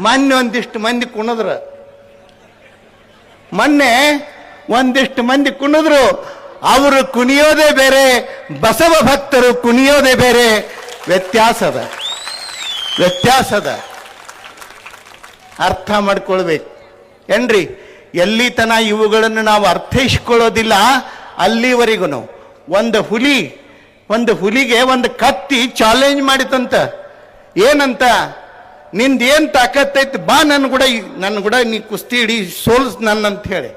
ಮೊನ್ನೆ ಒಂದಿಷ್ಟು ಮಂದಿ ಕುಣಿದ್ರು, ಮೊನ್ನೆ ಒಂದಿಷ್ಟು ಮಂದಿ ಕುಣಿದ್ರು. ಅವರು ಕುಣಿಯೋದೇ ಬೇರೆ, ಬಸವ ಭಕ್ತರು ಕುಣಿಯೋದೇ ಬೇರೆ. ವ್ಯತ್ಯಾಸದ ಅರ್ಥ ಮಾಡ್ಕೊಳ್ಬೇಕು ಏನ್ರಿ. ಎಲ್ಲಿ ತನ ಇವುಗಳನ್ನು ನಾವು ಅರ್ಥೈಸ್ಕೊಳ್ಳೋದಿಲ್ಲ ಅಲ್ಲಿವರೆಗೂ. ಒಂದು ಹುಲಿಗೆ ಒಂದು ಕತ್ತಿ ಚಾಲೆಂಜ್ ಮಾಡಿತಂತ. ಏನಂತ? ನಿಂದೇನ್ ತಾಕತ್ತೈತಿ, ಬಾ ನನ್ನ ಕೂಡ ನೀ ಕುಸ್ತಿ ಹಿಡಿ, ಸೋಲ್ಸ್ ನನ್ನಂತ ಹೇಳಿ.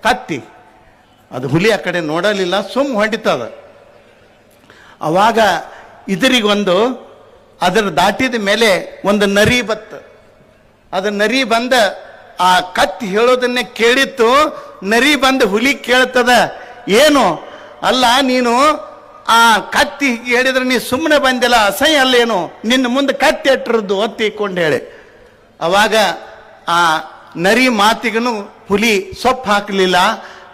ಕತ್ತಿ ಅದು ಹುಲಿ ಆ ಕಡೆ ನೋಡಲಿಲ್ಲ, ಸುಮ್ ಹೊಡಿತದ. ಅವಾಗ ಇದರಿಗೊಂದು ಅದರ ದಾಟಿದ ಮೇಲೆ ಒಂದು ನರಿ ಬತ್ತು. ಅದು ನರಿ ಬಂದ ಆ ಕತ್ತಿ ಹೇಳೋದನ್ನೇ ಕೇಳಿತ್ತು. ನರಿ ಬಂದು ಹುಲಿ ಕೇಳ್ತದ, ಏನು ಅಲ್ಲ ನೀನು ಆ ಕತ್ತಿ ಹೇಳಿದ್ರೆ ನೀ ಸುಮ್ಮನೆ ಬಂದಿಲ್ಲ, ಅಸಹ್ಯ ಅಲ್ಲೇನು, ನಿನ್ನ ಮುಂದೆ ಕತ್ತಿ ಎಟ್ಟರದ್ದು ಒತ್ತಿಕೊಂಡು ಹೇಳಿ. ಅವಾಗ ಆ ನರಿ ಮಾತಿಗೂ ಹುಲಿ ಸೊಪ್ಪು ಹಾಕಲಿಲ್ಲ.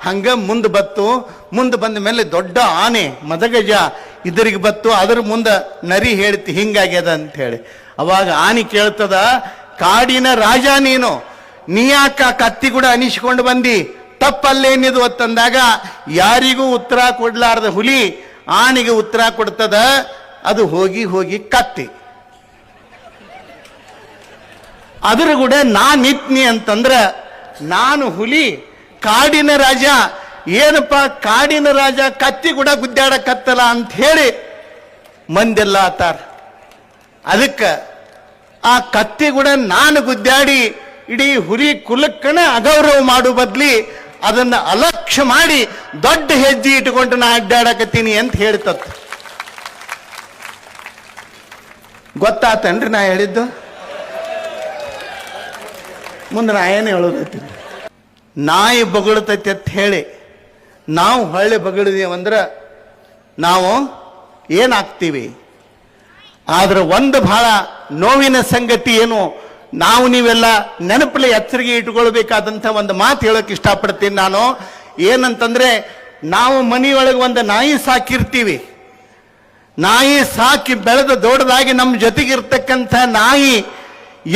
ಹಂಗ ಮುಂದೆ ಬಂದ ಮೇಲೆ ದೊಡ್ಡ ಆನೆ ಮದಗಜ ಇದರಿಗೆ ಬತ್ತು. ಅದ್ರ ಮುಂದೆ ನರಿ ಹೇಳ್ತಿ ಹಿಂಗಾಗ್ಯದ ಅಂತ ಹೇಳಿ. ಅವಾಗ ಆನೆ ಕೇಳ್ತದ, ಕಾಡಿನ ರಾಜ ನೀ ಯಾಕ ಕತ್ತಿ ಕೂಡ ಅನಿಸ್ಕೊಂಡು ಬಂದಿ, ತಪ್ಪಲ್ಲೇನಿದು ಅಂತಂದಾಗ ಯಾರಿಗೂ ಉತ್ತರ ಕೊಡ್ಲಾರ್ದ ಹುಲಿ ಆನೆಗೆ ಉತ್ತರ ಕೊಡ್ತದ, ಅದು ಹೋಗಿ ಕತ್ತಿ. ಅದ್ರ ಕೂಡ ನಾನಿತ್ನಿ ಅಂತಂದ್ರ ನಾನು ಹುಲಿ, ಕಾಡಿನ ರಾಜ. ಏನಪ್ಪ ಕಾಡಿನ ರಾಜ ಕತ್ತಿ ಕೂಡ ಗುದ್ದಾಡಕತ್ತಲ್ಲ ಅಂತ ಹೇಳಿ ಮಂದೆಲ್ಲ ಆತಾರ. ಅದಕ್ಕೆ ಆ ಕತ್ತಿ ಕೂಡ ನಾನು ಗುದ್ದಾಡಿ ಇಡೀ ಹುಲಿ ಕುಲಕ್ಕನ ಅಗೌರವ ಮಾಡೋ ಬದ್ಲಿ ಅದನ್ನ ಅಲಕ್ಷ್ಯ ಮಾಡಿ ದೊಡ್ಡ ಹೆಜ್ಜೆ ಇಟ್ಕೊಂಡು ನಾ ಅಡ್ಡಾಡಕತ್ತೀನಿ ಅಂತ ಹೇಳ್ತತ್. ಗೊತ್ತಾತನ್ರಿ ನಾ ಹೇಳಿದ್ದು? ಮುಂದೆ ನಾ ಏನು ಹೇಳೋದೈತಿ? ನಾಯಿ ಬೊಗಳತೈತಿ ಅಂತ ಹೇಳಿ ನಾವು ಹೊಳ್ಳಿ ಬಗಳಿದೀವಂದ್ರೆ ನಾವು ಏನಾಗ್ತೀವಿ? ಆದ್ರೆ ಒಂದು ಬಹಳ ನೋವಿನ ಸಂಗತಿ ಏನು, ನಾವು ನೀವೆಲ್ಲ ನೆನಪಲ್ಲಿ ಎಚ್ಚರಿಕೆ ಇಟ್ಕೊಳ್ಬೇಕಾದಂಥ ಒಂದು ಮಾತು ಹೇಳೋಕೆ ಇಷ್ಟಪಡ್ತೀನಿ ನಾನು. ಏನಂತಂದ್ರೆ, ನಾವು ಮನೆಯೊಳಗೆ ಒಂದು ನಾಯಿ ಸಾಕಿರ್ತೀವಿ. ನಾಯಿ ಸಾಕಿ ಬೆಳೆದ ದೊಡ್ಡದಾಗಿ ನಮ್ಮ ಜೊತೆಗಿರ್ತಕ್ಕಂಥ ನಾಯಿ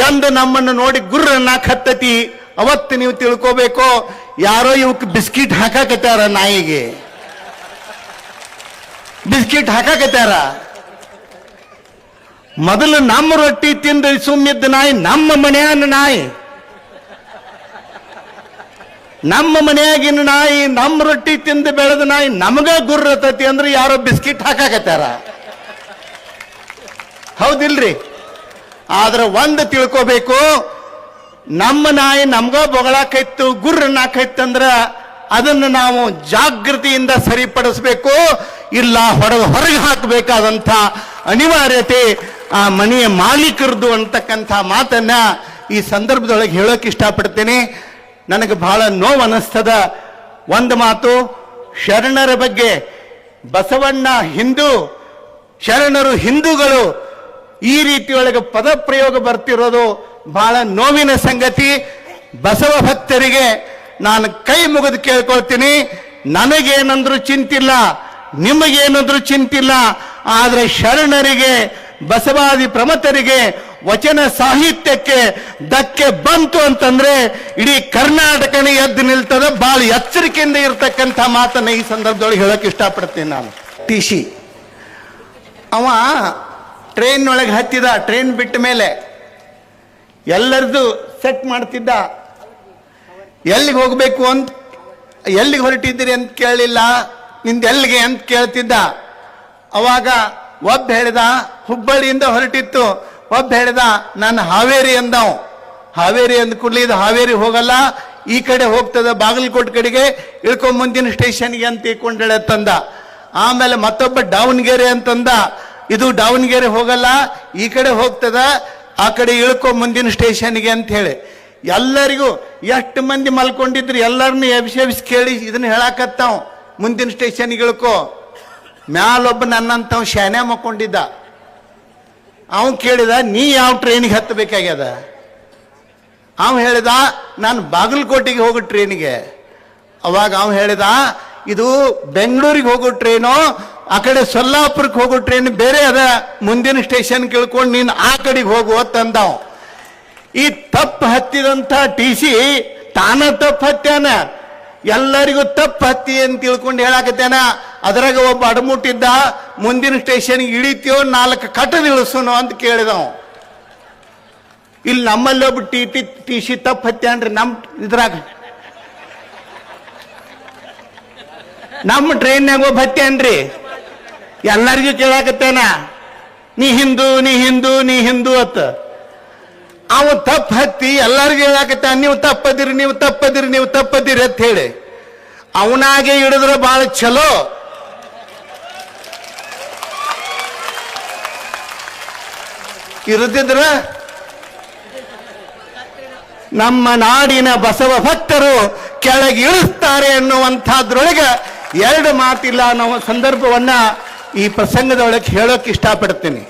ಎಂದು ನಮ್ಮನ್ನು ನೋಡಿ ಗುರ್ರನ್ನ ಕತ್ತತಿ. ಅವತ್ತು ನೀವು ತಿಳ್ಕೋಬೇಕು, ಯಾರೋ ಇವಕ್ಕೆ ಬಿಸ್ಕಿಟ್ ಹಾಕಾಕತ್ತಾರ, ನಾಯಿಗೆ ಬಿಸ್ಕಿಟ್ ಹಾಕಾಕತ್ತಾರ. ಮೊದಲು ನಮ್ಮ ರೊಟ್ಟಿ ತಿಂದು ಸುಮ್ಮಿದ್ದ ನಾಯಿ ನಮ್ಮ ಮನೆಯ ನಾಯಿ, ನಮ್ಮ ಮನೆಯಾಗಿನ ನಾಯಿ, ನಮ್ಮ ರೊಟ್ಟಿ ತಿಂದು ಬೆಳೆದ ನಾಯಿ ನಮಗ ಗುರ್ರತತಿ ಅಂದ್ರೆ ಯಾರೋ ಬಿಸ್ಕಿಟ್ ಹಾಕಾಕತ್ತಾರ. ಹೌದಿಲ್ರಿ? ಆದ್ರೆ ಒಂದು ತಿಳ್ಕೋಬೇಕು, ನಮ್ಮ ನಾಯಿ ನಮ್ಗ ಬೊಗಳಾಕೈತು, ಗುರ್ರನ್ನಾಕೈತಂದ್ರ ಅದನ್ನು ನಾವು ಜಾಗೃತಿಯಿಂದ ಸರಿಪಡಿಸ್ಬೇಕು, ಇಲ್ಲ ಹೊರಗೆ ಹಾಕಬೇಕಾದಂಥ ಅನಿವಾರ್ಯತೆ ಆ ಮನೆಯ ಮಾಲೀಕರದು ಅಂತಕ್ಕಂಥ ಮಾತನ್ನ ಈ ಸಂದರ್ಭದೊಳಗೆ ಹೇಳೋಕೆ ಇಷ್ಟಪಡ್ತೇನೆ. ನನಗೆ ಬಹಳ ನೋವು ಅನ್ನಿಸ್ತದ. ಒಂದು ಮಾತು, ಶರಣರ ಬಗ್ಗೆ ಬಸವಣ್ಣ ಹಿಂದೂ, ಶರಣರು ಹಿಂದೂಗಳು ಈ ರೀತಿಯೊಳಗೆ ಪದ ಪ್ರಯೋಗ ಬರ್ತಿರೋದು ಬಹಳ ನೋವಿನ ಸಂಗತಿ. ಬಸವ ಭಕ್ತರಿಗೆ ನಾನು ಕೈ ಮುಗಿದು ಕೇಳ್ಕೊಳ್ತೀನಿ, ನನಗೇನಂದ್ರೂ ಚಿಂತಿಲ್ಲ, ನಿಮಗೇನಂದ್ರೂ ಚಿಂತಿಲ್ಲ. ಆದರೆ ಶರಣರಿಗೆ, ಬಸವಾದಿ ಪ್ರಮತರಿಗೆ, ವಚನ ಸಾಹಿತ್ಯಕ್ಕೆ ಧಕ್ಕೆ ಬಂತು ಅಂತಂದ್ರೆ ಇಡೀ ಕರ್ನಾಟಕನೇ ಎದ್ದು ನಿಲ್ತದೆ. ಬಹಳ ಎಚ್ಚರಿಕೆಯಿಂದ ಇರತಕ್ಕಂಥ ಮಾತನ್ನ ಈ ಸಂದರ್ಭದೊಳಗೆ ಹೇಳಕ್ಕೆ ಇಷ್ಟಪಡ್ತೀನಿ ನಾನು. ಟಿಸಿ ಅವ ಟ್ರೈನ್ ಒಳಗೆ ಹತ್ತಿದ, ಟ್ರೈನ್ ಬಿಟ್ಟ ಮೇಲೆ ಎಲ್ಲರದು ಸೆಟ್ ಮಾಡ್ತಿದ್ದ. ಎಲ್ಲಿಗೆ ಹೋಗ್ಬೇಕು ಅಂತ, ಎಲ್ಲಿಗೆ ಹೊರಟಿದ್ದೀರಿ ಅಂತ ಕೇಳಲಿಲ್ಲ, ನಿಂದ ಎಲ್ಲಿಗೆ ಅಂತ ಕೇಳ್ತಿದ್ದ. ಅವಾಗ ಒಬ್ಬ ಹೇಳಿದ ಹುಬ್ಬಳ್ಳಿಯಿಂದ ಹೊರಟಿತ್ತು, ಒಬ್ಬ ಹೇಳಿದ ನಾನು ಹಾವೇರಿ ಅಂದವು. ಹಾವೇರಿ ಅಂದ ಕೂಡಲೇ ಇದು ಹಾವೇರಿ ಹೋಗಲ್ಲ, ಈ ಕಡೆ ಹೋಗ್ತದ, ಬಾಗಲಕೋಟೆ ಕಡೆಗೆ ಇಳ್ಕೊಂಡ್ ಮುಂದಿನ ಸ್ಟೇಷನ್ಗೆ ಅಂತ ಇಟ್ಕೊಂಡೇಳೆ ತಂದ. ಆಮೇಲೆ ಮತ್ತೊಬ್ಬ ದಾವಣಗೆರೆ ಅಂತಂದ, ಇದು ದಾವಣಗೆರೆ ಹೋಗಲ್ಲ, ಈ ಕಡೆ ಹೋಗ್ತದ, ಆ ಕಡೆ ಇಳ್ಕೊ ಮುಂದಿನ ಸ್ಟೇಷನ್ಗೆ ಅಂತ ಹೇಳಿ. ಎಲ್ಲರಿಗೂ ಎಷ್ಟು ಮಂದಿ ಮಲ್ಕೊಂಡಿದ್ರು ಎಲ್ಲರನ್ನು ಎಬ್ಸಿ ಕೇಳಿ ಇದನ್ನ ಹೇಳಾಕತ್ತಾವ, ಮುಂದಿನ ಸ್ಟೇಷನ್ಗೆ ಇಳ್ಕೊ. ಮ್ಯಾಲೊಬ್ಬ ನನ್ನಂತವ್ ಶಾನೆ ಮಕ್ಕೊಂಡಿದ್ದ. ಅವನು ಕೇಳಿದ, ನೀ ಯಾವ ಟ್ರೈನಿಗೆ ಹತ್ತಬೇಕಾಗ್ಯದ? ಅವ ಹೇಳಿದ, ನಾನು ಬಾಗಲಕೋಟೆಗೆ ಹೋಗೋ ಟ್ರೈನಿಗೆ. ಅವಾಗ ಅವ ಹೇಳಿದ, ಇದು ಬೆಂಗಳೂರಿಗೆ ಹೋಗೋ ಟ್ರೈನು, ಆ ಕಡೆ ಸೊಲ್ಲಾಪುರಕ್ಕೆ ಹೋಗೋ ಟ್ರೈನ್ ಬೇರೆ ಅದ, ಮುಂದಿನ ಸ್ಟೇಷನ್ ಕೇಳ್ಕೊಂಡು ನೀನು ಆ ಕಡೆಗೆ ಹೋಗು ಅಂತಂದವ್. ಈ ತಪ್ಪು ಹತ್ತಿದಂಥ ಟಿ ಸಿ ತಾನ ತಪ್ಪು ಹತ್ಯಾನ, ಎಲ್ಲರಿಗೂ ತಪ್ಪು ಹತ್ತಿ ಅಂತ ತಿಳ್ಕೊಂಡು ಹೇಳಾಕತ್ತೇನ. ಅದ್ರಾಗ ಒಬ್ಬ ಅಡಮುಟ್ಟಿದ್ದ, ಮುಂದಿನ ಸ್ಟೇಷನ್ ಇಳಿತೀವೋ 4 ಕಟ್ಟದ ಇಳಿಸೋನು ಅಂತ ಕೇಳಿದವ. ಇಲ್ಲಿ ನಮ್ಮಲ್ಲಿ ಒಬ್ಬ ಟಿ ಸಿ ತಪ್ಪು ಹತ್ಯಾನ್ರಿ. ಇದ್ರಾಗ ನಮ್ಮ ಟ್ರೈನ್ಯಾಗ ಒಬ್ಬ ಹತ್ಯಾನ್ರಿ. ಎಲ್ಲರಿಗೂ ಕೇಳಾಕತ್ತೇನ, ನೀ ಹಿಂದೂ ನೀ ಹಿಂದೂ ನೀ ಹಿಂದೂ ಅತ್ತ. ಅವ ತಪ್ಪು ಹತ್ತಿ ಎಲ್ಲರಿಗೂ ಹೇಳಾಕತ್ತ, ನೀವು ತಪ್ಪದಿರಿ ನೀವು ತಪ್ಪದಿರಿ ನೀವು ತಪ್ಪದಿರಿ ಅಂತ ಹೇಳಿ ಅವನಾಗೆ ಹಿಡಿದ್ರೆ ಬಹಳ ಚಲೋ. ಇರುತ್ತಿದ್ರ ನಮ್ಮ ನಾಡಿನ ಬಸವ ಭಕ್ತರು ಕೆಳಗೆ ಇಳಿಸ್ತಾರೆ ಎನ್ನುವಂಥದ್ರೊಳಗೆ 2 ಮಾತಿಲ್ಲ. ನಾವು ಸಂದರ್ಭವನ್ನ ಈ ಪ್ರಸಂಗದೊಳಗೆ ಹೇಳೋಕೆ ಇಷ್ಟಪಡ್ತೀನಿ.